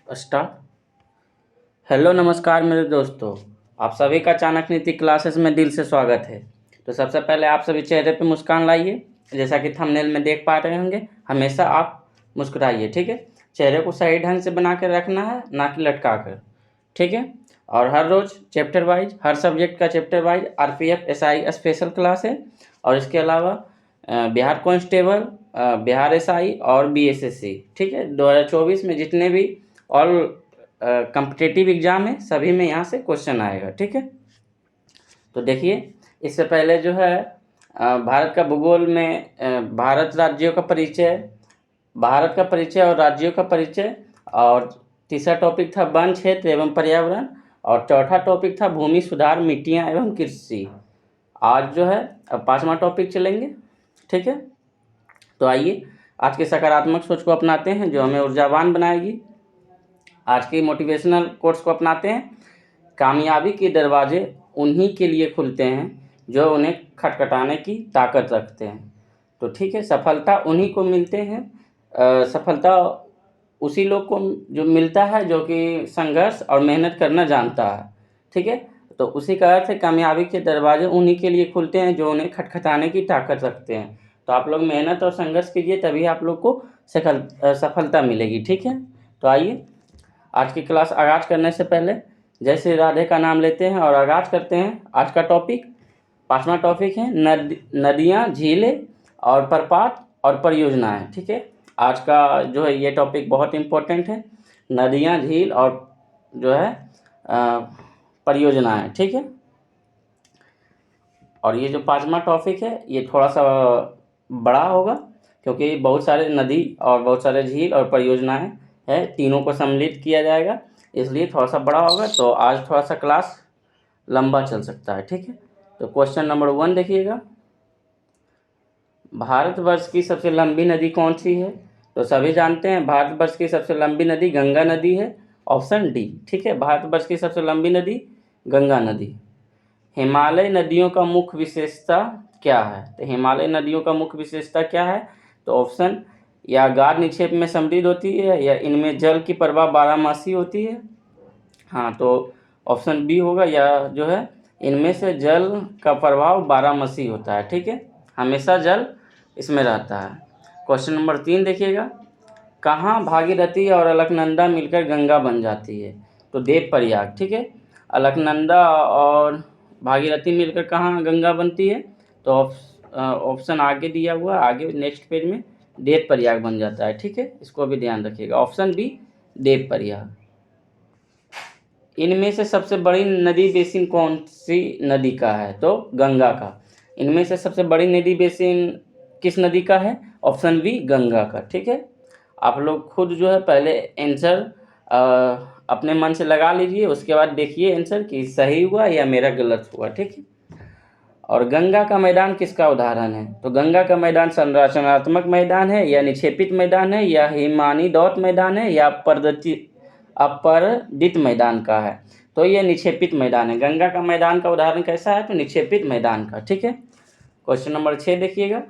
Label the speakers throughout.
Speaker 1: Start. Hello नमस्कार मेरे दोस्तों, आप सभी का चाणक्य नीति क्लासेस में दिल से स्वागत है। तो सबसे पहले आप सभी चेहरे पे मुस्कान लाइए। जैसा कि थंबनेल में देख पा रहे होंगे, हमेशा आप मुस्कुराइए, ठीक है। चेहरे को सही ढंग से बना कर रखना है, ना कि लटका कर, ठीक है। और हर रोज़ चैप्टर वाइज, हर सब्जेक्ट का chapter wise RPF SI special class है। और इसके अलावा बिहार कांस्टेबल, बिहार SI और BSSC, ठीक है। 2024 में जितने भी ऑल कम्पिटिटिव एग्ज़ाम है, सभी में यहाँ से क्वेश्चन आएगा, ठीक है। तो देखिए, इससे पहले जो है भारत का भूगोल में भारत राज्यों का परिचय, भारत का परिचय और राज्यों का परिचय, और तीसरा टॉपिक था वन क्षेत्र एवं पर्यावरण, और चौथा टॉपिक था भूमि सुधार, मिट्टियाँ एवं कृषि। आज जो है अब पाँचवा टॉपिक चलेंगे, ठीक है। तो आइए आज के सकारात्मक सोच को अपनाते हैं, जो हमें ऊर्जावान बनाएगी। आज के मोटिवेशनल कोट्स को अपनाते हैं। कामयाबी के दरवाजे उन्हीं के लिए खुलते हैं जो उन्हें खटखटाने की ताकत रखते हैं। तो ठीक है, सफलता उन्हीं को मिलते हैं, सफलता उसी लोग को जो मिलता है जो कि संघर्ष और मेहनत करना जानता है, ठीक है। तो उसी का अर्थ है कामयाबी के दरवाजे उन्हीं के लिए खुलते हैं जो उन्हें खटखटाने की ताकत रखते हैं। तो आप लोग मेहनत और संघर्ष कीजिए, तभी आप लोग को सफलता मिलेगी, ठीक है। तो आइए आज की क्लास आगाज करने से पहले जय श्री राधे का नाम लेते हैं और आगाज करते हैं। आज का टॉपिक, पांचवा टॉपिक है नदियाँ, झीलें और प्रपात और परियोजनाएं, ठीक है। आज का जो है ये टॉपिक बहुत इम्पोर्टेंट है, नदियाँ, झील और जो है परियोजनाएं, ठीक है। और ये जो पांचवा टॉपिक है ये थोड़ा सा बड़ा होगा, क्योंकि बहुत सारे नदी और बहुत सारे झील और परियोजनाएं है, तीनों को सम्मिलित किया जाएगा, इसलिए थोड़ा सा बड़ा होगा। तो आज थोड़ा सा क्लास लंबा चल सकता है, ठीक है। तो क्वेश्चन नंबर 1 देखिएगा, भारतवर्ष की सबसे लंबी नदी कौन सी है? तो सभी जानते हैं भारतवर्ष की सबसे लंबी नदी गंगा नदी है, ऑप्शन डी, ठीक है। भारतवर्ष की सबसे लंबी नदी गंगा नदी। हिमालय नदियों का मुख्य विशेषता क्या है? तो हिमालय नदियों का मुख्य विशेषता क्या है? तो ऑप्शन, या गाढ़ निक्षेप में समृद्ध होती है, या इनमें जल की प्रवाह बारहमासी होती है। हाँ, तो ऑप्शन बी होगा, या जो है इनमें से जल का प्रभाव बारहमासी होता है, ठीक है। हमेशा जल इसमें रहता है। क्वेश्चन नंबर 3 देखिएगा, कहाँ भागीरथी और अलकनंदा मिलकर गंगा बन जाती है? तो देवप्रयाग, ठीक है। अलकनंदा और भागीरथी मिलकर कहाँ गंगा बनती है? तो ऑप्शन आगे दिया हुआ, आगे नेक्स्ट पेज में देवप्रयाग बन जाता है, ठीक है। इसको भी ध्यान रखिएगा, ऑप्शन बी देवप्रयाग। इनमें से सबसे बड़ी नदी बेसिन कौन सी नदी का है? तो गंगा का। इनमें से सबसे बड़ी नदी बेसिन किस नदी का है? ऑप्शन बी गंगा का, ठीक है। आप लोग खुद जो है पहले आंसर अपने मन से लगा लीजिए, उसके बाद देखिए आंसर कि सही हुआ या मेरा गलत हुआ, ठीक है। और गंगा का मैदान किसका उदाहरण है? तो गंगा का मैदान संरचनात्मक मैदान है, या निक्षेपित मैदान है, या हिमानी दौत मैदान है, या अपरदित मैदान का है? तो ये निक्षेपित मैदान है। गंगा का मैदान का उदाहरण कैसा है? तो निक्षेपित मैदान का, ठीक है। क्वेश्चन नंबर 6 देखिएगा,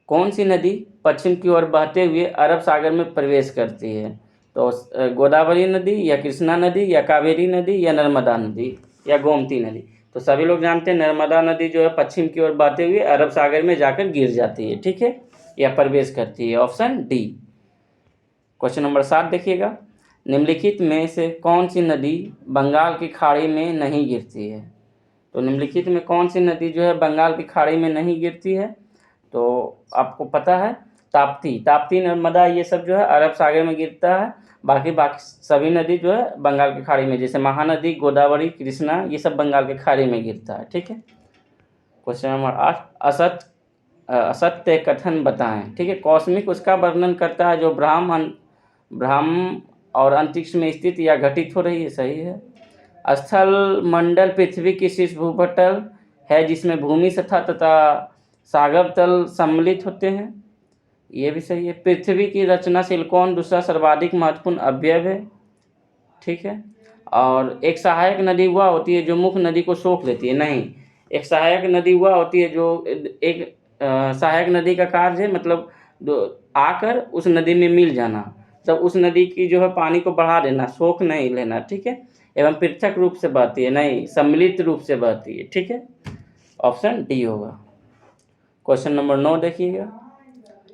Speaker 1: कौन सी नदी पश्चिम की ओर बहते हुए अरब सागर में प्रवेश करती है? तो गोदावरी नदी, या कृष्णा नदी, या कावेरी नदी, या नर्मदा नदी, या गोमती नदी? तो सभी लोग जानते हैं नर्मदा नदी जो है पश्चिम की ओर बहते हुए अरब सागर में जाकर गिर जाती है, ठीक है, या प्रवेश करती है, ऑप्शन डी। क्वेश्चन नंबर 7 देखिएगा, निम्नलिखित में से कौन सी नदी बंगाल की खाड़ी में नहीं गिरती है? तो निम्नलिखित में कौन सी नदी जो है बंगाल की खाड़ी में नहीं गिरती है? तो आपको पता है ताप्ती, नर्मदा, ये सब जो है अरब सागर में गिरता है। बाकी सभी नदी जो है बंगाल की खाड़ी में, जैसे महानदी, गोदावरी, कृष्णा, ये सब बंगाल की खाड़ी में गिरता है, ठीक है। क्वेश्चन नंबर 8, असत्य कथन बताएं, ठीक है। कॉस्मिक उसका वर्णन करता है जो ब्रह्म और अंतरिक्ष में स्थित या घटित हो रही है, सही है। स्थल मंडल पृथ्वी की शीर्ष भूपटल है जिसमें भूमि सतह तथा सागर तल सम्मिलित होते हैं, ये भी सही है। पृथ्वी की रचना सिलिकॉन दूसरा सर्वाधिक महत्वपूर्ण अवयव है, ठीक है। और एक सहायक नदी वह होती है जो मुख्य नदी को सोख लेती है, नहीं, एक सहायक नदी वह होती है जो एक सहायक नदी का कार्य है, मतलब आकर उस नदी में मिल जाना, तब उस नदी की जो है पानी को बढ़ा देना, सोख नहीं लेना, ठीक है। एवं पृथक रूप से बहती है, नहीं सम्मिलित रूप से बहती है, ठीक है। ऑप्शन डी होगा। क्वेश्चन नंबर 9 देखिएगा,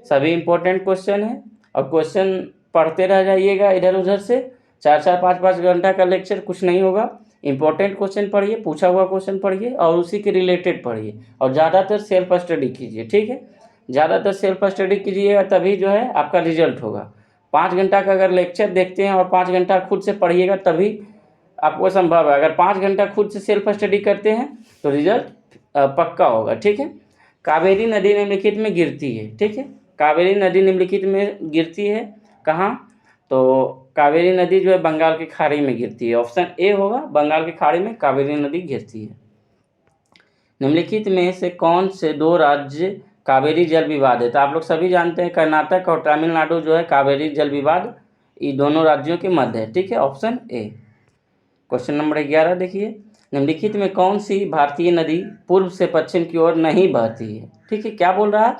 Speaker 1: सभी इंपॉर्टेंट क्वेश्चन है और क्वेश्चन पढ़ते रह जाइएगा इधर उधर से। 4-4 5-5 घंटा का लेक्चर कुछ नहीं होगा। इंपॉर्टेंट क्वेश्चन पढ़िए, पूछा हुआ क्वेश्चन पढ़िए और उसी के रिलेटेड पढ़िए और ज़्यादातर सेल्फ स्टडी कीजिए, ठीक है। ज़्यादातर सेल्फ स्टडी कीजिएगा तभी जो है आपका रिजल्ट होगा। 5 घंटा का अगर लेक्चर देखते हैं और 5 घंटा खुद से पढ़िएगा तभी आपको संभव है। अगर 5 घंटा खुद से सेल्फ स्टडी करते हैं तो रिजल्ट पक्का होगा, ठीक है। कावेरी नदी निम्नलिखित में गिरती है, ठीक है। कावेरी नदी निम्नलिखित में गिरती है कहाँ? तो कावेरी नदी जो है बंगाल की खाड़ी में गिरती है। ऑप्शन ए होगा, बंगाल की खाड़ी में कावेरी नदी गिरती है। निम्नलिखित में से कौन से 2 राज्य कावेरी जल विवाद है? तो आप लोग सभी जानते हैं कर्नाटक और तमिलनाडु जो है कावेरी जल विवाद ये दोनों राज्यों के मध्य है, ठीक है। Option A. क्वेश्चन नंबर 11 देखिए, निम्नलिखित में कौन सी भारतीय नदी पूर्व से पश्चिम की ओर नहीं बहती है? ठीक है, क्या बोल रहा है?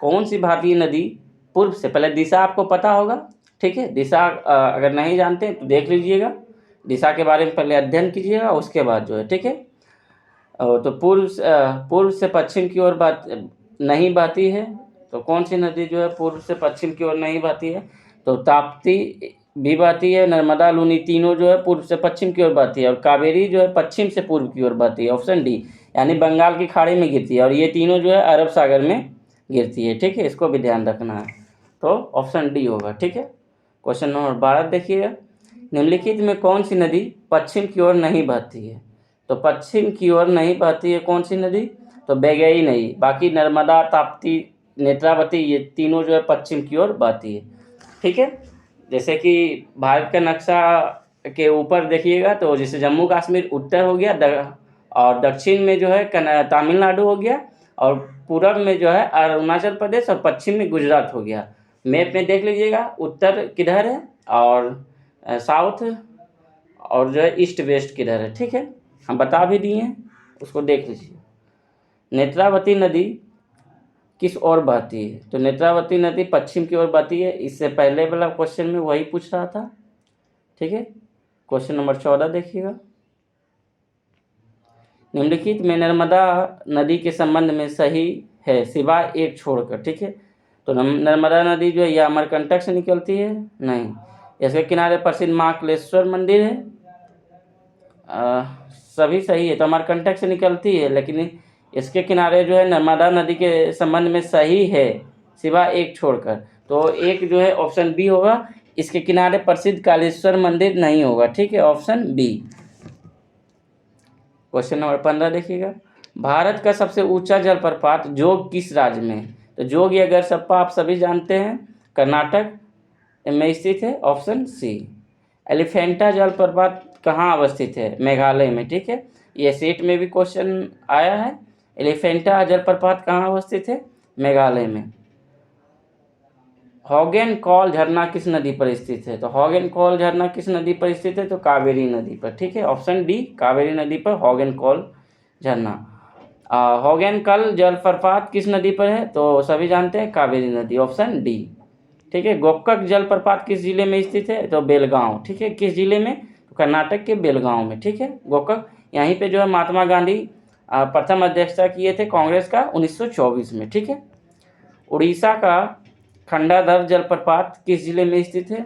Speaker 1: कौन सी भारतीय नदी पूर्व से, पहले दिशा आपको पता होगा, ठीक है। दिशा अगर नहीं जानते तो देख लीजिएगा, दिशा के बारे में पहले अध्ययन कीजिएगा उसके बाद जो है, ठीक है। तो पूर्व से पश्चिम की ओर नहीं बहती है, तो कौन सी नदी जो है पूर्व से पश्चिम की ओर नहीं बहती है? तो ताप्ती भी बहती है, नर्मदा, लूनी, तीनों जो है पूर्व से पश्चिम की ओर बहती है और कावेरी जो है पश्चिम से पूर्व की ओर बहती है। ऑप्शन डी, यानी बंगाल की खाड़ी में गिरती है और ये तीनों जो है अरब सागर में गिरती है, ठीक है। इसको भी ध्यान रखना है, तो ऑप्शन डी होगा, ठीक है। क्वेश्चन नंबर 12 देखिएगा, निम्नलिखित में कौन सी नदी पश्चिम की ओर नहीं बहती है? तो पश्चिम की ओर नहीं बहती है कौन सी नदी? तो बेगई नहीं, बाकी नर्मदा, ताप्ती, नेत्रावती ये तीनों जो है पश्चिम की ओर बहती है, ठीक है। जैसे कि भारत का नक्शा के ऊपर देखिएगा तो जैसे जम्मू कश्मीर उत्तर हो गया और दक्षिण में जो है तमिलनाडु हो गया और पूरब में जो है अरुणाचल प्रदेश और पश्चिम में गुजरात हो गया। मैप में देख लीजिएगा उत्तर किधर है और साउथ और जो है ईस्ट वेस्ट किधर है, ठीक है। हम बता भी दिए हैं, उसको देख लीजिए। नेत्रावती नदी किस ओर बहती है? तो नेत्रावती नदी पश्चिम की ओर बहती है। इससे पहले वाला क्वेश्चन में वही पूछ रहा था, ठीक है। क्वेश्चन नंबर 14 देखिएगा, निम्नलिखित में नर्मदा नदी के संबंध में सही है सिवाय एक छोड़कर, ठीक है। तो नर्मदा नदी जो है यह अमरकंटक से निकलती है, नहीं। इसके किनारे प्रसिद्ध महाकालेश्वर मंदिर है, सभी सही है, तो अमरकंटक से निकलती है, लेकिन इसके किनारे जो है नर्मदा नदी के संबंध में सही है सिवाय एक छोड़कर, तो एक जो है ऑप्शन बी होगा, इसके किनारे प्रसिद्ध कालेश्वर मंदिर नहीं होगा, ठीक है। Option B. क्वेश्चन नंबर 15 देखिएगा, भारत का सबसे ऊंचा जलप्रपात जोग किस राज्य में? तो जोग या गरसप्पा आप सभी जानते हैं कर्नाटक में स्थित है। Option C. एलिफेंटा जलप्रपात कहाँ अवस्थित है? मेघालय में, ठीक है। ये सेट में भी क्वेश्चन आया है, एलिफेंटा जलप्रपात कहाँ अवस्थित है? मेघालय में। हॉगेन कॉल झरना किस नदी पर स्थित है? तो हॉगेन कॉल झरना किस नदी पर स्थित है? तो कावेरी नदी पर, ठीक है। ऑप्शन डी, कावेरी नदी पर हॉगेन कॉल झरना। हॉगेन कल जलप्रपात किस नदी पर है? तो सभी जानते हैं कावेरी नदी। ऑप्शन डी, ठीक है। गोकक जलप्रपात किस जिले में स्थित है? तो बेलगांव, ठीक है। किस जिले में? तो कर्नाटक के बेलगांव में, ठीक है। गोकक, यहीं पे जो है महात्मा गांधी प्रथम अध्यक्षता किए थे कांग्रेस का 1924 में, ठीक है। उड़ीसा का खंडाधर जलप्रपात किस जिले में स्थित है?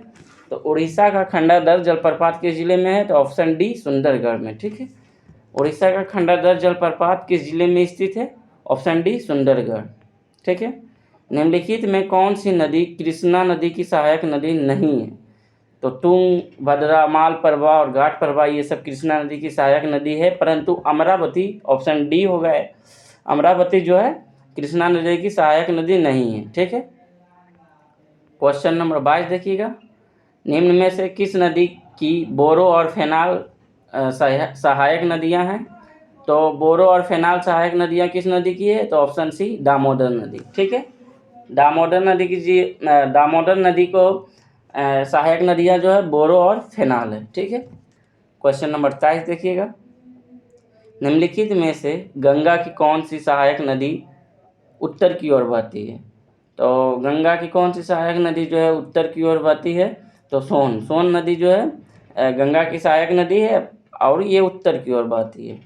Speaker 1: तो उड़ीसा का खंडाधर जलप्रपात किस जिले में है? तो ऑप्शन डी, सुंदरगढ़ में, ठीक है। उड़ीसा का खंडाधर जलप्रपात किस जिले में स्थित है? ऑप्शन डी, सुंदरगढ़, ठीक है। निम्नलिखित में कौन सी नदी कृष्णा नदी की सहायक नदी नहीं है? तो तुंग, भद्रा, मालप्रभा और घाटप्रभा ये सब कृष्णा नदी की सहायक नदी है, परंतु अमरावती, ऑप्शन डी हो गए, अमरावती जो है कृष्णा नदी की सहायक नदी नहीं है, ठीक है। क्वेश्चन नंबर 22 देखिएगा, निम्न में से किस नदी की बोरो और फेनाल सहायक नदियां हैं? तो बोरो और फेनाल सहायक नदियां किस नदी की है? तो ऑप्शन सी, दामोदर नदी, ठीक है। दामोदर नदी को सहायक नदियां जो है बोरो और फेनाल है, ठीक है। क्वेश्चन नंबर 23 देखिएगा, निम्नलिखित में से गंगा की कौन सी सहायक नदी उत्तर की ओर बहती है? तो गंगा की कौन सी सहायक नदी जो है उत्तर की ओर बहती है? तो सोन नदी जो है गंगा की सहायक नदी है और ये उत्तर की ओर बहती है।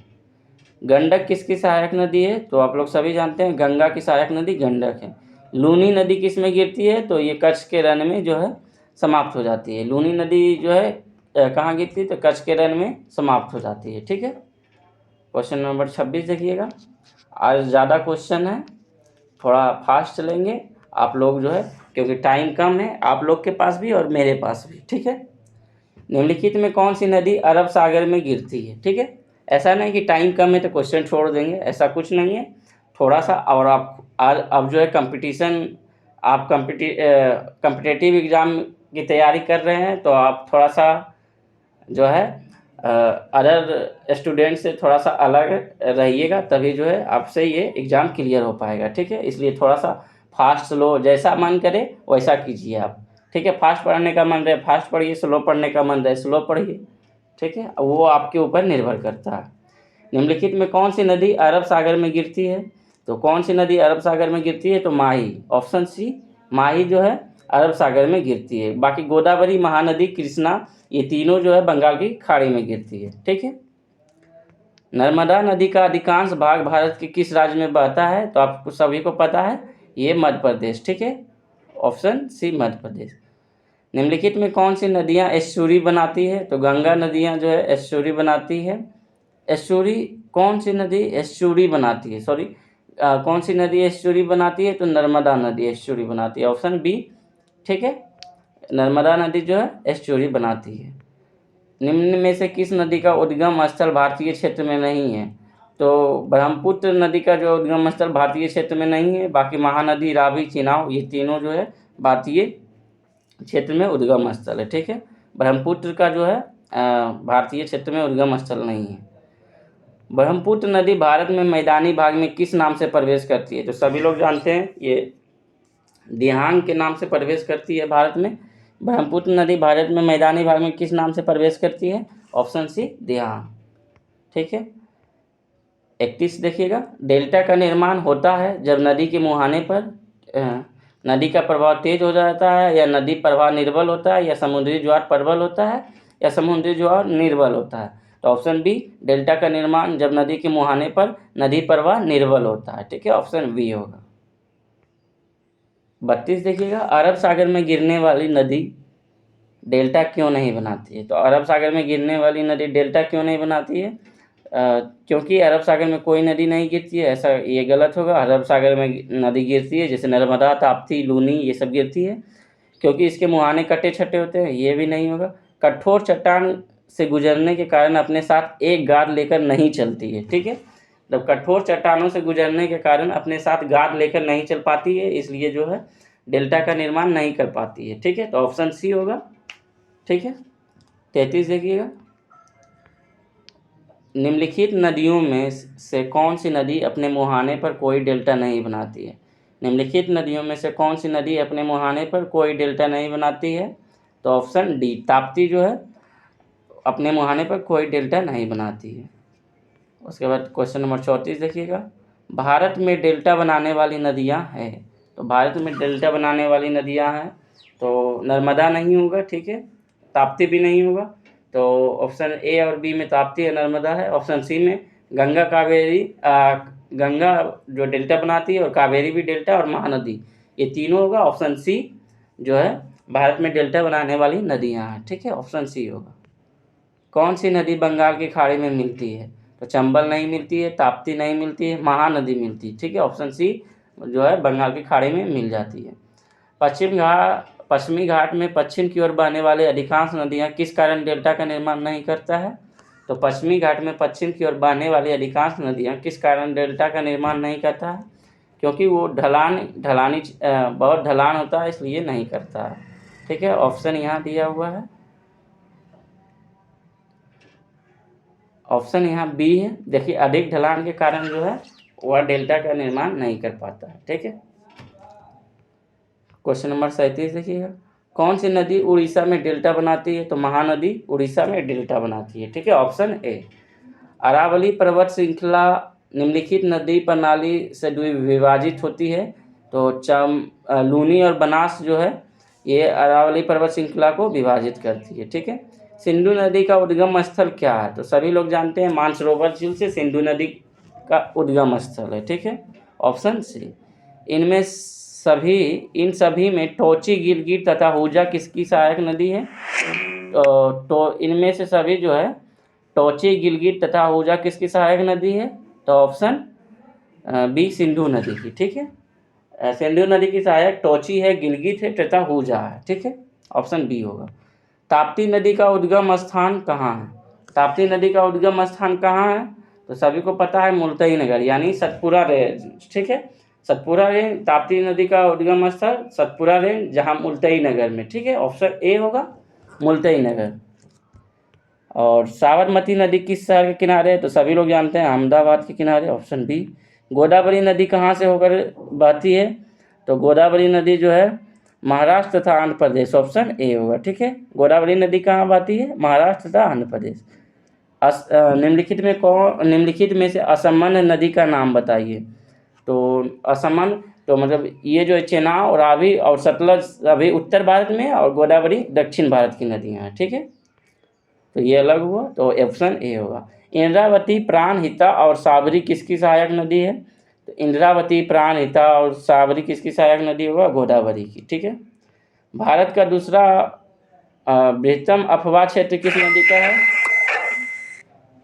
Speaker 1: गंडक किसकी सहायक नदी है? तो आप लोग सभी जानते हैं गंगा की सहायक नदी गंडक है। लूनी नदी किस में गिरती है? तो ये कच्छ के रण में जो है समाप्त हो जाती है। लूनी नदी जो है कहाँ गिरती है? तो कच्छ के रण में समाप्त हो जाती है। ठीक है, क्वेश्चन नंबर 26 देखिएगा। आज ज़्यादा क्वेश्चन है, थोड़ा फास्ट चलेंगे आप लोग जो है, क्योंकि टाइम कम है आप लोग के पास भी और मेरे पास भी। ठीक है, निम्नलिखित में कौन सी नदी अरब सागर में गिरती है? ठीक है, ऐसा नहीं कि टाइम कम है तो क्वेश्चन छोड़ देंगे, ऐसा कुछ नहीं है। थोड़ा सा और आप आज अब जो है कंपटीशन, आप कम्पिटेटिव एग्ज़ाम की तैयारी कर रहे हैं तो आप थोड़ा सा जो है अदर स्टूडेंट से थोड़ा सा अलग रहिएगा, तभी जो है आपसे ये एग्ज़ाम क्लियर हो पाएगा। ठीक है, इसलिए थोड़ा सा फास्ट स्लो जैसा मन करे वैसा कीजिए आप। ठीक है, फास्ट पढ़ने का मन रहे फास्ट पढ़िए, स्लो पढ़ने का मन रहे स्लो पढ़िए। ठीक है, वो आपके ऊपर निर्भर करता है। निम्नलिखित में कौन सी नदी अरब सागर में गिरती है? तो कौन सी नदी अरब सागर में गिरती है? तो माही, ऑप्शन सी माही जो है अरब सागर में गिरती है। बाकी गोदावरी, महानदी, कृष्णा ये तीनों जो है बंगाल की खाड़ी में गिरती है। ठीक है, नर्मदा नदी का अधिकांश भाग भारत के किस राज्य में बहता है? तो आपको सभी को पता है ये मध्य प्रदेश। ठीक है, ऑप्शन सी मध्य प्रदेश। निम्नलिखित में कौन सी नदियां एस्चुरी बनाती है? तो गंगा नदियां जो है एस्चुरी बनाती है। एस्चुरी कौन सी नदी एस्चुरी बनाती है? सॉरी, कौन सी नदी एस्चुरी बनाती है? तो नर्मदा नदी एस्चुरी बनाती है, ऑप्शन बी। ठीक है, नर्मदा नदी जो है एस्चुरी बनाती है। निम्न में से किस नदी का उद्गम स्थल भारतीय क्षेत्र में नहीं है? तो ब्रह्मपुत्र नदी का जो उद्गम स्थल भारतीय क्षेत्र में नहीं है। बाकी महानदी, रावी, चिनाब ये तीनों जो है भारतीय क्षेत्र में उद्गम स्थल है। ठीक है, ब्रह्मपुत्र का जो है भारतीय क्षेत्र में उद्गम स्थल नहीं है। ब्रह्मपुत्र नदी भारत में मैदानी भाग में किस नाम से प्रवेश करती है? तो सभी लोग जानते हैं ये दिहांग के नाम से प्रवेश करती है भारत में। ब्रह्मपुत्र नदी भारत में मैदानी भाग में किस नाम से प्रवेश करती है? ऑप्शन सी दिहांग। ठीक है, 31 देखिएगा। डेल्टा का निर्माण होता है जब नदी के मुहाने पर नदी का प्रवाह तेज हो जाता है, या नदी प्रवाह निर्बल होता है, या समुद्री ज्वार प्रबल होता है, या समुद्री ज्वार निर्बल होता है। तो ऑप्शन बी, डेल्टा का निर्माण जब नदी के मुहाने पर नदी प्रवाह निर्बल होता है। ठीक है, ऑप्शन बी होगा। 32 देखिएगा। अरब सागर में गिरने वाली नदी डेल्टा क्यों नहीं बनाती है? तो अरब सागर में गिरने वाली नदी डेल्टा क्यों नहीं बनाती है? क्योंकि अरब सागर में कोई नदी नहीं गिरती है, ऐसा ये गलत होगा। अरब सागर में नदी गिरती है, जैसे नर्मदा, ताप्ती, लूनी ये सब गिरती है, क्योंकि इसके मुहाने कटे छटे होते हैं, ये भी नहीं होगा। कठोर चट्टान से गुजरने के कारण अपने साथ एक गाद लेकर नहीं चलती है। ठीक है, जब कठोर चट्टानों से गुजरने के कारण अपने साथ गाद लेकर नहीं चल पाती है, इसलिए जो है डेल्टा का निर्माण नहीं कर पाती है। ठीक है, तो ऑप्शन सी होगा। ठीक है, 33 देखिएगा। निम्नलिखित नदियों में से कौन सी नदी अपने मुहाने पर कोई डेल्टा नहीं बनाती है? निम्नलिखित नदियों में से कौन सी नदी अपने मुहाने पर कोई डेल्टा नहीं बनाती है? तो ऑप्शन डी, ताप्ती जो है अपने मुहाने पर कोई डेल्टा नहीं बनाती है। उसके बाद क्वेश्चन नंबर 34 देखिएगा। भारत में डेल्टा बनाने वाली नदियां हैं। तो भारत में डेल्टा बनाने वाली नदियां हैं, तो नर्मदा नहीं होगा। ठीक है, ताप्ती भी नहीं होगा। तो ऑप्शन ए और बी में ताप्ती है, नर्मदा है। ऑप्शन सी में गंगा, कावेरी, गंगा जो डेल्टा बनाती है, और कावेरी भी डेल्टा, और महानदी ये तीनों होगा। ऑप्शन सी जो है भारत में डेल्टा बनाने वाली नदियां हैं। ठीक है, ऑप्शन सी होगा। कौन सी नदी बंगाल की खाड़ी में मिलती है? तो चंबल नहीं मिलती है, ताप्ती नहीं मिलती है, महानदी मिलती है। ठीक है, ऑप्शन सी जो है बंगाल की खाड़ी में मिल जाती है। पश्चिमी घाट में पश्चिम की ओर बहने वाले अधिकांश नदियां किस कारण डेल्टा का निर्माण नहीं करता है? तो पश्चिमी घाट में पश्चिम की ओर बहने वाली अधिकांश नदियां किस कारण डेल्टा का निर्माण नहीं करता है? क्योंकि वो बहुत ढलान होता है, इसलिए नहीं करता है। ठीक है, ऑप्शन यहाँ दिया हुआ है, ऑप्शन यहाँ बी है। देखिए, अधिक ढलान के कारण जो है वह डेल्टा का निर्माण नहीं कर पाता है। ठीक है, क्वेश्चन नंबर 37 देखिएगा। कौन सी नदी उड़ीसा में डेल्टा बनाती है? तो महानदी उड़ीसा में डेल्टा बनाती है। ठीक है, ऑप्शन ए। अरावली पर्वत श्रृंखला निम्नलिखित नदी प्रणाली से विभाजित होती है। तो लूनी और बनास जो है ये अरावली पर्वत श्रृंखला को विभाजित करती है। ठीक है, सिंधु नदी का उद्गम स्थल क्या है? तो सभी लोग जानते हैं मानसरोवर झील से सिंधु नदी का उद्गम स्थल है। ठीक है, ऑप्शन सी। इन सभी में टोची, गिलगित तथा हुजा किसकी सहायक नदी है? तो इनमें से सभी जो है टोची, गिलगित तथा हुजा किसकी सहायक नदी है? तो ऑप्शन बी सिंधु नदी की। ठीक है, सिंधु नदी की सहायक टोची है, गिलगित है तथा हुजा है। ठीक है, ऑप्शन बी होगा। ताप्ती नदी का उद्गम स्थान कहाँ है? ताप्ती नदी का उद्गम स्थान कहाँ है? तो सभी को पता है मुल्ताई नगर यानी सतपुरा रेंज। ठीक है, सतपुरा रेंज ताप्ती नदी का उद्गम स्थल सतपुरा रेंज, जहाँ मुल्ताई नगर में। ठीक है, ऑप्शन ए होगा मुल्ताई नगर। और साबरमती नदी किस शहर के किनारे है? तो सभी लोग जानते हैं अहमदाबाद के किनारे, ऑप्शन बी। गोदावरी नदी कहाँ से होकर बहती है? तो गोदावरी नदी जो है महाराष्ट्र तथा आंध्र प्रदेश, ऑप्शन ए होगा। ठीक है, गोदावरी नदी कहाँ बहती है? महाराष्ट्र तथा आंध्र प्रदेश। निम्नलिखित में से असमन नदी का नाम बताइए। तो असमन तो मतलब ये जो चेनाब, रावी और सतलज अभी उत्तर भारत में, और गोदावरी दक्षिण भारत की नदियाँ हैं। ठीक है, तो ये अलग हुआ, तो ऑप्शन ए होगा। इंद्रावती, प्राणहिता और साबरी किसकी सहायक नदी है? तो इंद्रावती, प्राणहिता और साबरी किसकी सहायक नदी होगा? गोदावरी की। ठीक है, भारत का दूसरा बृहत्तम अफवाह क्षेत्र किस नदी का है?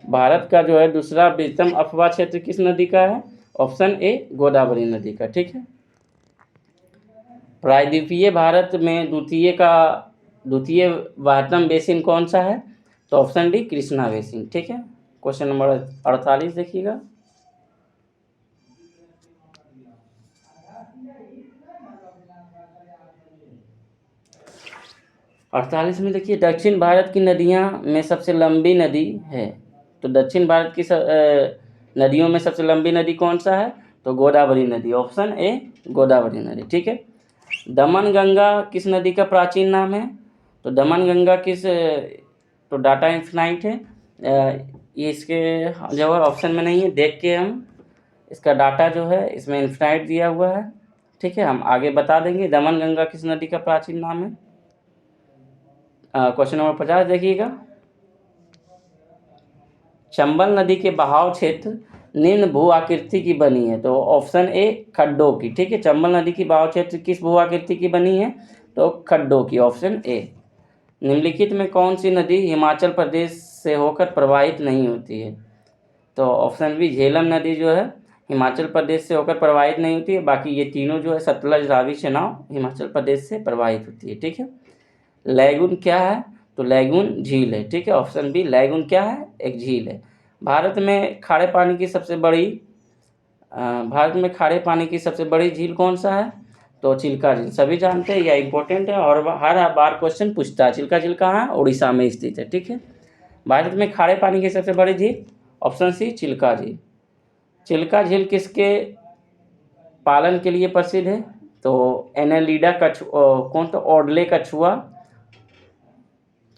Speaker 1: भारत का जो है दूसरा बृहत्तम अफवाह क्षेत्र किस नदी का है? ऑप्शन ए गोदावरी नदी का। ठीक है, प्रायद्वीपीय भारत में द्वितीय बृहत्तम बेसिन कौन सा है? तो ऑप्शन डी कृष्णा बेसिन। ठीक है, क्वेश्चन नंबर 48 देखिएगा। 48 में देखिए दक्षिण भारत की नदियां में सबसे लंबी नदी है। तो दक्षिण भारत की नदियों में सबसे लंबी नदी कौन सा है? तो गोदावरी नदी, ऑप्शन ए गोदावरी नदी। ठीक है, दमन गंगा किस नदी का प्राचीन नाम है? तो दमन गंगा तो डाटा इन्फिनाइट है, ये इसके जो है ऑप्शन में नहीं है, देख के हम इसका डाटा जो है इसमें इन्फिनाइट दिया हुआ है। ठीक है, हम आगे बता देंगे। दमन गंगा किस नदी का प्राचीन नाम है? क्वेश्चन नंबर 50 देखिएगा। चंबल नदी के बहाव क्षेत्र निम्न भू आकृति की बनी है। तो ऑप्शन ए खड्डों की। ठीक है, चंबल नदी की बहाव क्षेत्र किस भू आकृति की बनी है? तो खड्डों की, ऑप्शन ए। निम्नलिखित में कौन सी नदी हिमाचल प्रदेश से होकर प्रवाहित नहीं होती है? तो ऑप्शन बी झेलम नदी जो है हिमाचल प्रदेश से होकर प्रवाहित नहीं होती है। बाकी ये तीनों जो है सतलज, रावी, चेनाब हिमाचल प्रदेश से प्रवाहित होती है। ठीक है, लैगून क्या है? तो लैगून झील है। ठीक है, ऑप्शन बी लैगून क्या है? एक झील है। भारत में खारे पानी की सबसे बड़ी झील कौन सा है? तो चिल्का झील। सभी जानते हैं, यह इंपॉर्टेंट है और हर बार क्वेश्चन पूछता है। चिल्का झील कहाँ है? उड़ीसा में स्थित है। ठीक है, भारत में खारे पानी की सबसे बड़ी झील, ऑप्शन सी चिल्का झील। चिल्का झील किसके पालन के लिए प्रसिद्ध है? तो एनेलिडा कौन? तो ओडले कछुआ।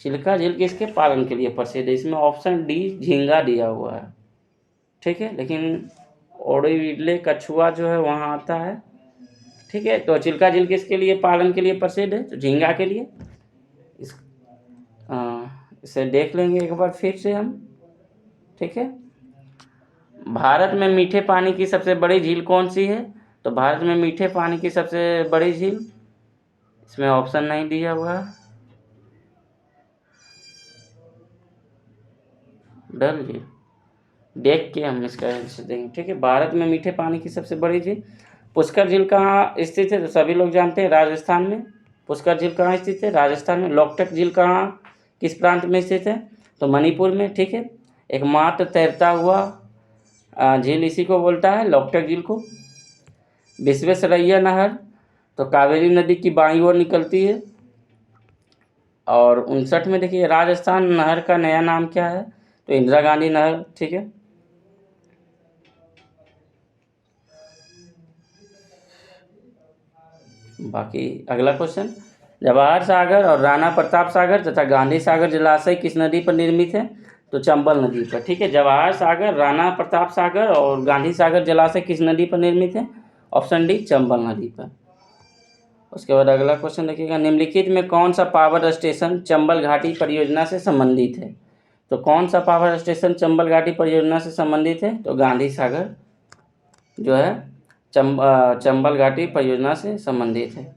Speaker 1: चिल्का झील किसके पालन के लिए प्रसिद्ध है? इसमें ऑप्शन डी झींगा दिया हुआ है। ठीक है, लेकिन ओडले कछुआ जो है वहाँ आता है। ठीक है, तो चिल्का झील किसके लिए पालन के लिए प्रसिद्ध है? तो झींगा के लिए। इसे देख लेंगे एक बार फिर से हम। ठीक है, भारत में मीठे पानी की सबसे बड़ी झील कौन सी है? तो भारत में मीठे पानी की सबसे बड़ी झील, इसमें ऑप्शन नहीं दिया हुआ, डल झील। देख के हम इसका आंसर देंगे। ठीक है, भारत में मीठे पानी की सबसे बड़ी झील पुष्कर झील कहाँ स्थित है? तो सभी लोग जानते हैं राजस्थान में। पुष्कर झील कहाँ स्थित है? राजस्थान में। लोकटक झील कहाँ, किस प्रांत में स्थित है? तो मणिपुर में। ठीक है, एकमात्र तैरता हुआ झील इसी को बोलता है, लोकटक झील को। विश्वेश्वरैया नहर तो कावेरी नदी की बाईं ओर निकलती है। और 59 में देखिए राजस्थान नहर का नया नाम क्या है? तो इंदिरा गांधी नहर। ठीक है, बाकी अगला क्वेश्चन, जवाहर सागर और राणा प्रताप सागर तथा गांधी सागर जलाशय किस नदी पर निर्मित है? तो चंबल नदी पर। ठीक है, जवाहर सागर, राणा प्रताप सागर और गांधी सागर जलाशय किस नदी पर निर्मित है? ऑप्शन डी चंबल नदी पर। उसके बाद अगला क्वेश्चन देखिएगा, निम्नलिखित में कौन सा पावर स्टेशन चंबल घाटी परियोजना से संबंधित है। तो कौन सा पावर स्टेशन चंबल घाटी परियोजना से संबंधित है, तो गांधी सागर जो है चंबल घाटी परियोजना से संबंधित है।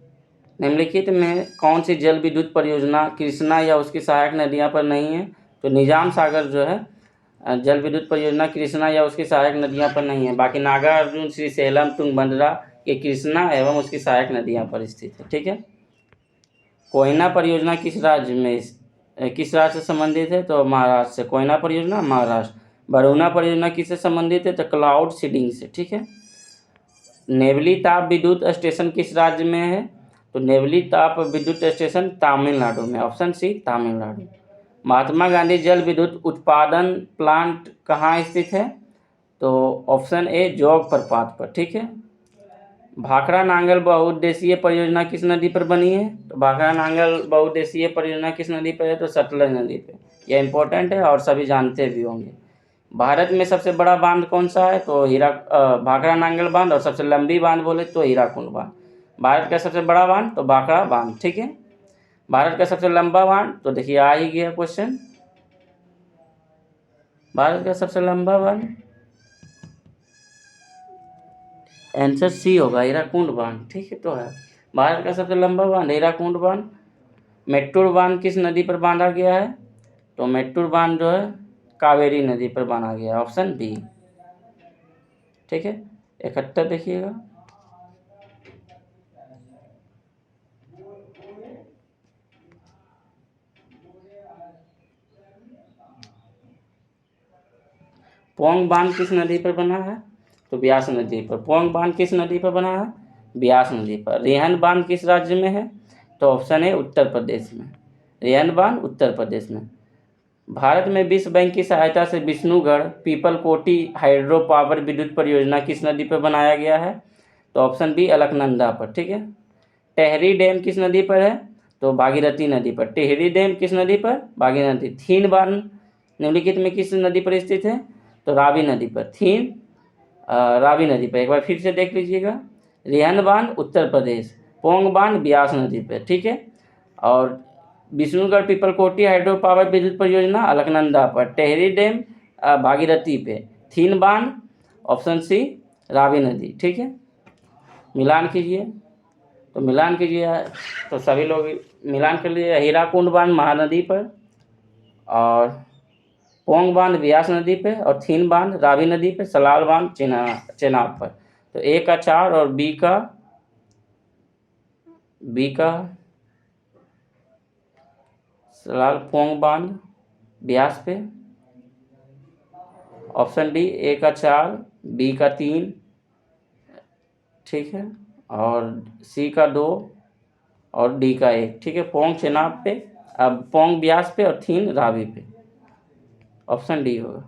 Speaker 1: निम्नलिखित में कौन सी जल विद्युत परियोजना कृष्णा या उसकी सहायक नदियां पर नहीं है, तो निजाम सागर जो है जल विद्युत परियोजना कृष्णा या उसकी सहायक नदियां पर नहीं है। बाकी नागार्जुन, श्रीशैलम, तुंगभद्रा ये कृष्णा एवं उसकी सहायक नदियां पर स्थित है। ठीक है। कोयना परियोजना किस राज्य से संबंधित है, तो महाराष्ट्र से। कोयना परियोजना महाराष्ट्र। बरूना परियोजना किससे संबंधित है, तो क्लाउड सीडिंग से। ठीक है। नेवली ताप विद्युत स्टेशन किस राज्य में है, तो नेवली ताप विद्युत स्टेशन तमिलनाडु में। Option C Tamil Nadu. महात्मा गांधी जल विद्युत उत्पादन प्लांट कहाँ स्थित है, तो ऑप्शन ए जोग प्रपात पर। ठीक है। भाखड़ा नांगल बहुउद्देशीय परियोजना किस नदी पर बनी है, तो भाखड़ा नांगल बहुउद्देशीय परियोजना किस नदी पर है, तो सतलज नदी पर। यह इंपॉर्टेंट है और सभी जानते भी होंगे। भारत में सबसे बड़ा बांध कौन सा है, तो भाखड़ा नांगल बांध। और सबसे लंबी बांध बोले तो हीराकुंड बांध। भारत का सबसे बड़ा बांध तो भाखड़ा बांध। ठीक है। भारत का सबसे लंबा बांध, तो देखिए आ ही गया क्वेश्चन, भारत का सबसे लंबा बांध आंसर सी होगा, हीराकुंड बांध। ठीक है। तो है भारत का सबसे लंबा बांध हीराकुंड बांध। मेट्टूर बांध किस नदी पर बांधा गया है, तो मेट्टूर बांध जो है कावेरी नदी पर बांधा गया है। Option B. ठीक है। 71 देखिएगा, पोंग बांध किस नदी पर बना है, तो ब्यास नदी पर। पोंग बांध किस नदी पर बना है, ब्यास नदी पर। रेहन बांध किस राज्य में है, तो ऑप्शन है उत्तर प्रदेश में। रेहन बांध उत्तर प्रदेश में। भारत में विश्व बैंक की सहायता से विष्णुगढ़ पीपलकोटी हाइड्रो पावर विद्युत परियोजना किस नदी पर बनाया गया है, तो ऑप्शन बी अलकनंदा पर। ठीक है। टेहरी डैम किस नदी पर है, तो भागीरथी नदी पर। टेहरी डैम किस नदी पर, भागीरथी। थीन बांध निम्नलिखित में किस नदी पर स्थित है, तो रावी नदी पर। थीन रावी नदी पर। एक बार फिर से देख लीजिएगा, रेहन बांध उत्तर प्रदेश, पोंग बांध ब्यास नदी पर। ठीक है। और विष्णुगढ़ पीपलकोटी हाइड्रो पावर विद्युत परियोजना अलकनंदा पर। टेहरी डैम भागीरथी पे। थीन बांध ऑप्शन सी रावी नदी। ठीक है। मिलान कीजिए, तो मिलान कीजिए, तो सभी लोग मिलान कर लीजिए। हीराकुंड बांध महानदी पर, और पोंग बांध ब्यास नदी पे, और थीन बांध रावी नदी पे, सलाल बांध चेनाब पर। तो ए का 4 और बी का सलाल पोंग बांध ब्यास पे। ऑप्शन डी ए का 4, बी का 3। ठीक है। और सी का 2 और डी का 1। ठीक है। पोंग चेनाब पे, अब पोंग ब्यास पे और थीन रावी पे। ऑप्शन डी होगा।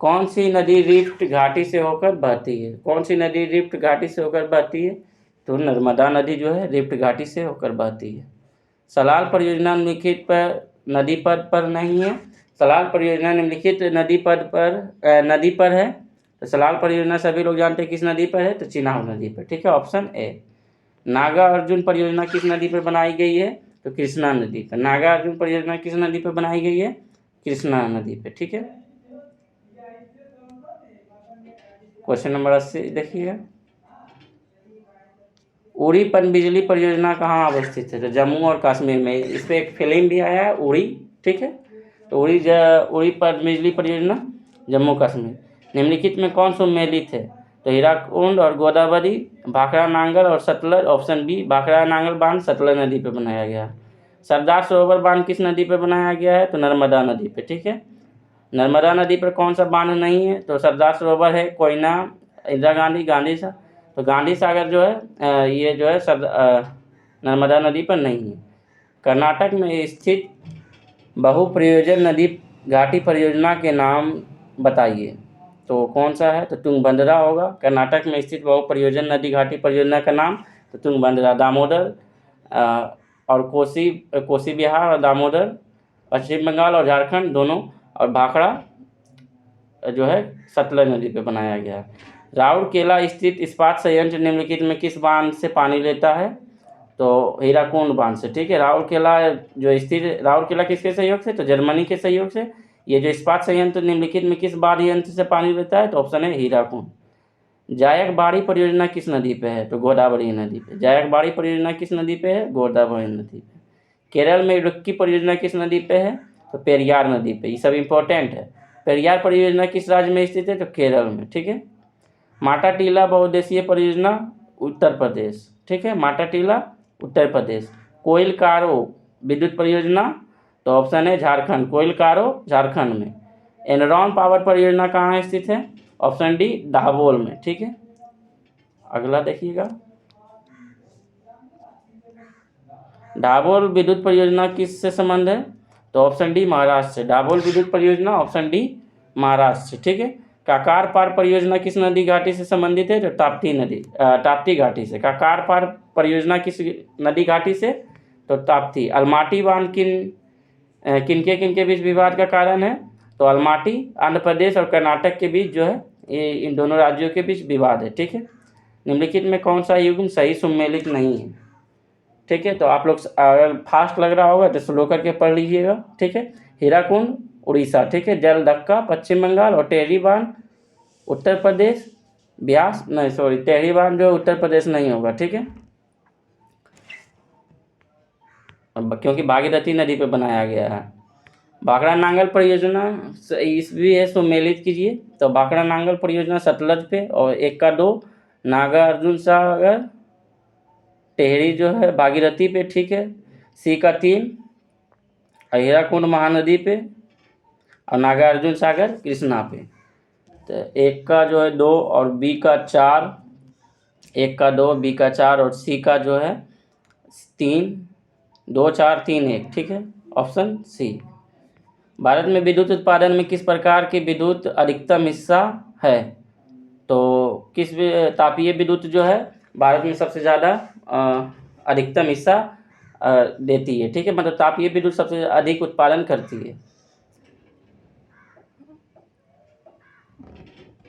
Speaker 1: कौन सी नदी रिफ्ट घाटी से होकर बहती है, कौन सी नदी रिफ्ट घाटी से होकर बहती है, तो नर्मदा नदी जो है रिफ्ट घाटी से होकर बहती है। सलाल परियोजना निम्नलिखित नदी पद पर नहीं है। सलाल परियोजना निम्नलिखित नदी पर है, तो सलाल परियोजना सभी लोग जानते हैं किस नदी पर है, तो चिनाब नदी पर। ठीक है। Option A. नागा अर्जुन परियोजना किस नदी पर बनाई गई है, तो कृष्णा नदी पर। नागा अर्जुन परियोजना किस नदी पर बनाई गई है, कृष्णा नदी पर। ठीक है। क्वेश्चन नंबर 80 देखिए, उड़ी पनबिजली परियोजना कहाँ अवस्थित है, तो जम्मू और कश्मीर में। इस पर एक फिल्म भी आया है उड़ी। ठीक है। तो उड़ी पनबिजली परियोजना जम्मू कश्मीर। निम्नलिखित में कौन सम्मिलित है, तो हीराकुंड और गोदावरी, भाखड़ा नांगल और सतलज। ऑप्शन बी भाखड़ा नांगल बांध सतलज नदी पर बनाया गया है। सरदार सरोवर बांध किस नदी पर बनाया गया है, तो नर्मदा नदी पर। ठीक है। नर्मदा नदी पर कौन सा बांध नहीं है, तो सरदार सरोवर है, कोयना, इंदिरा गांधी, गांधी सा। तो गांधी सागर जो है ये जो है नर्मदा नदी पर नहीं है। कर्नाटक में स्थित बहुप्रयोजन नदी घाटी परियोजना के नाम बताइए, तो कौन सा है, तो तुंगभद्रा होगा। कर्नाटक में स्थित बहुप्रयोजन नदी घाटी परियोजना का नाम, तो तुंगभद्रा। दामोदर और कोसी बिहार और दामोदर पश्चिम बंगाल और झारखंड दोनों। और भाखड़ा जो है सतलज नदी पे बनाया गया है। राउरकेला स्थित इस्पात संयंत्र निम्नलिखित में किस बांध से पानी लेता है, तो हीराकुंड बांध से, ठीक है। राउरकेला जो स्थित, राउरकेला किसके सहयोग से, तो जर्मनी के सहयोग से। ये जो इस्पात संयंत्र निम्नलिखित में किस बाढ़ यंत्र से पानी लेता है, तो ऑप्शन है हीराकुंड। जायकबाड़ी परियोजना किस नदी पे है, तो गोदावरी नदी पे। जायकबाड़ी परियोजना किस नदी पे है, गोदावरी नदी पे। केरल में इडुक्की परियोजना किस नदी पे है, तो पेरियार नदी पे। ये सब इंपॉर्टेंट है। पेरियार परियोजना किस राज्य में स्थित है, तो केरल में, ठीक है। माटा टीला बहुउद्देशीय परियोजना उत्तर प्रदेश, ठीक है। माटा टीला उत्तर प्रदेश। कोयल कारो विद्युत परियोजना, तो ऑप्शन है झारखंड, कोयल कारो झारखंड में। एनरॉन पावर परियोजना कहाँ स्थित है, ऑप्शन डी दाबोल में, ठीक है। अगला देखिएगा, डाबोल विद्युत परियोजना किससे संबंध है, तो ऑप्शन डी महाराष्ट्र से। डाबोल विद्युत परियोजना ऑप्शन डी महाराष्ट्र से, ठीक है। काकार पार परियोजना किस नदी घाटी से संबंधित है, तो ताप्ती नदी, ताप्ती घाटी से। काकार पार परियोजना किस नदी घाटी से, तो ताप्ती। अलमाटी बांध किनके बीच विवाद का कारण है, तो अलमाटी आंध्र प्रदेश और कर्नाटक के बीच जो है, ये इन दोनों राज्यों के बीच विवाद है, ठीक है। निम्नलिखित में कौन सा युग्म सही सुमेलित नहीं है, ठीक है। तो आप लोग अगर फास्ट लग रहा होगा तो स्लो करके पढ़ लीजिएगा, ठीक है। हीराकुंड उड़ीसा, ठीक है। जलदक्का पश्चिम बंगाल और टेहरी बांध उत्तर प्रदेश। ब्यास नहीं, सॉरी, टेहरी बांध जो उत्तर प्रदेश नहीं होगा, ठीक है, क्योंकि भागीरथी नदी पे बनाया गया है। भाखड़ा नांगल परियोजना इस भी है, सुमेलित कीजिए। तो भाखड़ा नांगल परियोजना सतलज पे, और 1 का 2 नागार्जुन सागर टेहरी जो है भागीरथी पे, ठीक है। सी का 3 हीराकुंड महानदी पे, और नागार्जुन सागर कृष्णा पे। तो 1 का जो है 2 और बी का 4, 1 का 2 बी का 4 और सी का जो है 3, 2 4 3 1, ठीक है, ऑप्शन सी। भारत में विद्युत उत्पादन में किस प्रकार की विद्युत अधिकतम हिस्सा है, तो किस तापीय विद्युत जो है भारत में सबसे ज़्यादा अधिकतम हिस्सा देती है, ठीक है, मतलब तापीय विद्युत सबसे अधिक उत्पादन करती है।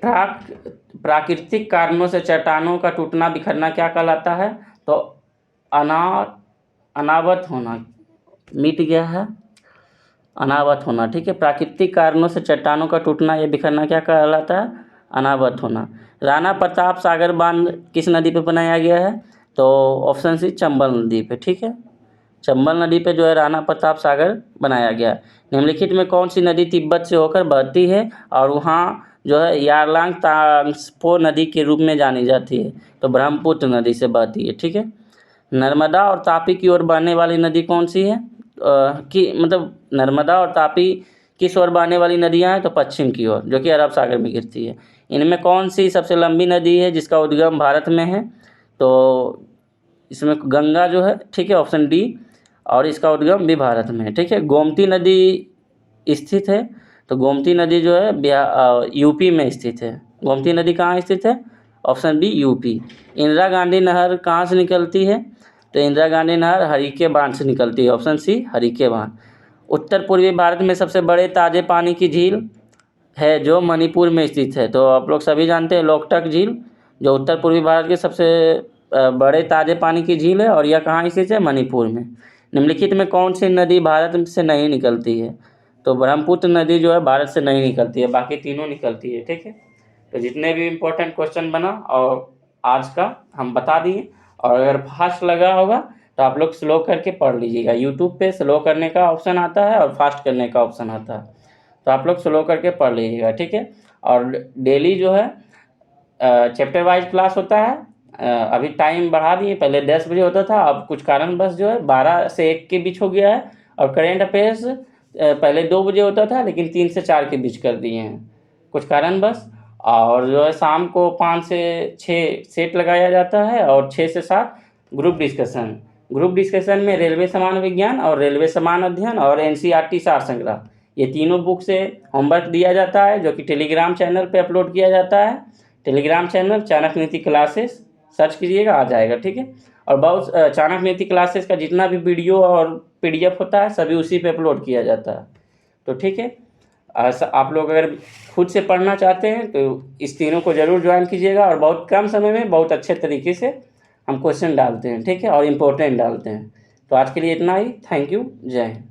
Speaker 1: प्राकृतिक कारणों से चट्टानों का टूटना बिखरना क्या कहलाता है, तो अनावृत होना, मिट गया है, अनावृत होना, ठीक है। प्राकृतिक कारणों से चट्टानों का टूटना या बिखरना क्या कहलाता है, अनावृत होना। राणा प्रताप सागर बांध किस नदी पे बनाया गया है, तो ऑप्शन सी चंबल नदी पे, ठीक है। चंबल नदी पे जो है राणा प्रताप सागर बनाया गया। निम्नलिखित में कौन सी नदी तिब्बत से होकर बहती है और वहाँ जो है यारलांग तांगस्पो नदी के रूप में जानी जाती है, तो ब्रह्मपुत्र नदी से बहती है, ठीक है। नर्मदा और तापी की ओर बहने वाली नदी कौन सी है, कि मतलब नर्मदा और तापी किस ओर बहने वाली नदियाँ हैं, तो पश्चिम की ओर, जो कि अरब सागर में गिरती है। इनमें कौन सी सबसे लंबी नदी है जिसका उद्गम भारत में है, तो इसमें गंगा जो है, ठीक है, ऑप्शन डी, और इसका उद्गम भी भारत में है, ठीक है। गोमती नदी स्थित है, तो गोमती नदी जो है यूपी में स्थित है। गोमती नदी कहाँ स्थित है, option B UP. Indira Gandhi नहर कहाँ से निकलती है, तो इंदिरा गांधी नहर हरिके बांध से निकलती है, ऑप्शन सी हरिके बांध। उत्तर पूर्वी भारत में सबसे बड़े ताजे पानी की झील है जो मणिपुर में स्थित है, तो आप लोग सभी जानते हैं लोकटक झील, जो उत्तर पूर्वी भारत के सबसे बड़े ताजे पानी की झील है, और यह कहाँ स्थित है, मणिपुर में। निम्नलिखित में कौन सी नदी भारत से नहीं निकलती है, तो ब्रह्मपुत्र नदी जो है भारत से नहीं निकलती है, बाकी तीनों निकलती है, ठीक है। तो जितने भी इम्पोर्टेंट क्वेश्चन बना और आज का हम बता दिए, और अगर फास्ट लगा होगा तो आप लोग स्लो करके पढ़ लीजिएगा। यूट्यूब पे स्लो करने का ऑप्शन आता है और फास्ट करने का ऑप्शन आता है, तो आप लोग स्लो करके पढ़ लीजिएगा, ठीक है। और डेली जो है चैप्टर वाइज क्लास होता है। अभी टाइम बढ़ा दिए, पहले 10 बजे होता था, अब कुछ कारणवश जो है 12 से 1 के बीच हो गया है। और करेंट अफेयर्स पहले 2 बजे होता था, लेकिन 3 से 4 के बीच कर दिए हैं कुछ कारणवश। और जो है शाम को 5 से 6 सेट लगाया जाता है, और 6 से 7 ग्रुप डिस्कशन में रेलवे समान विज्ञान और रेलवे समान अध्ययन और NCERT सार संग्रह, ये तीनों बुक से होमवर्क दिया जाता है, जो कि टेलीग्राम चैनल पे अपलोड किया जाता है। टेलीग्राम चैनल चाणक्य नीति क्लासेस सर्च कीजिएगा, आ जाएगा, ठीक है। और बहुत चाणक्य नीति क्लासेस का जितना भी वीडियो और PDF होता है सभी उसी पे अपलोड किया जाता है, तो ठीक है। आप लोग अगर खुद से पढ़ना चाहते हैं तो इस तीनों को ज़रूर ज्वाइन कीजिएगा, और बहुत कम समय में बहुत अच्छे तरीके से हम क्वेश्चन डालते हैं, ठीक है, और इम्पोर्टेंट डालते हैं। तो आज के लिए इतना ही। Thank you. जय हिंद।